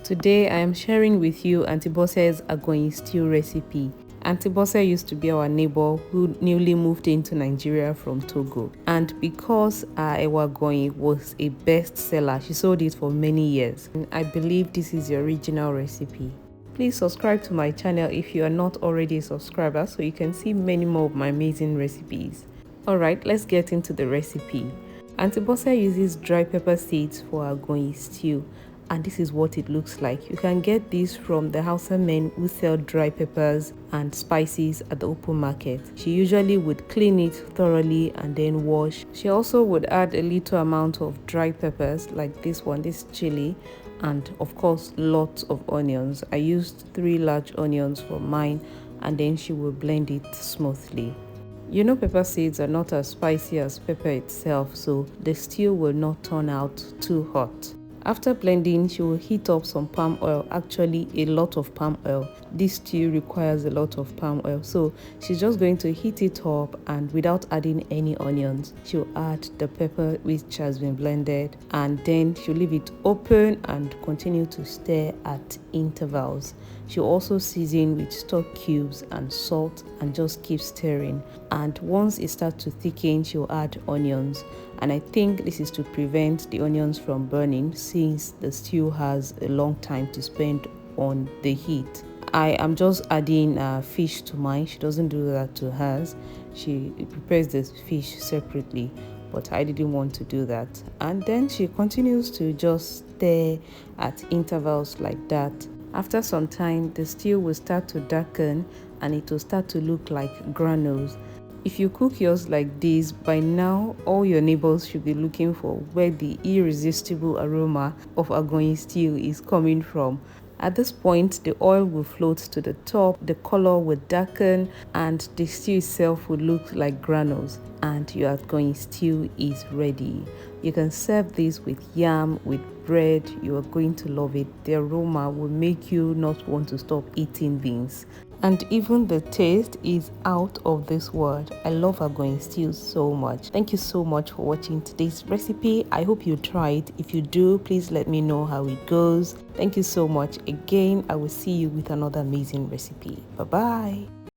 Today I am sharing with you Auntie Bose's Agoyin stew recipe. Auntie Bose used to be our neighbor who newly moved into Nigeria from Togo. And because our Agoyin was a bestseller, she sold it for many years. And I believe this is the original recipe. Please subscribe to my channel if you are not already a subscriber so you can see many more of my amazing recipes. Alright, let's get into the recipe. Auntie Bose uses dry pepper seeds for Agoyin stew. And this is what it looks like. You can get this from the Hausa men who sell dry peppers and spices at the open market. She usually would clean it thoroughly and then wash. She also would add a little amount of dry peppers like this one, this chili, and of course lots of onions. I used 3 large onions for mine, and then she will blend it smoothly. You know, pepper seeds are not as spicy as pepper itself, so the stew will not turn out too hot. After blending, she will heat up some palm oil, actually a lot of palm oil. This stew requires a lot of palm oil, so she's just going to heat it up, and without adding any onions, she'll add the pepper which has been blended, and then she'll leave it open and continue to stir at intervals. She'll also season with stock cubes and salt and just keep stirring. And once it starts to thicken, she'll add onions. And I think this is to prevent the onions from burning, since the stew has a long time to spend on the heat. I am just adding fish to mine. She doesn't do that to hers. She prepares the fish separately, but I didn't want to do that. And then she continues to just stir at intervals like that. After some time, the stew will start to darken and it will start to look like granules. If you cook yours like this, by now all your neighbors should be looking for where the irresistible aroma of Agoyin stew is coming from. At this point, the oil will float to the top, the color will darken, and the stew itself will look like granules. And your Agoyin stew is ready. You can serve this with yam, with bread. You are going to love it. The aroma will make you not want to stop eating beans. And even the taste is out of this world. I love Agoyin stew so much. Thank you so much for watching today's recipe. I hope you try it. If you do, please let me know how it goes. Thank you so much. Again, I will see you with another amazing recipe. Bye-bye.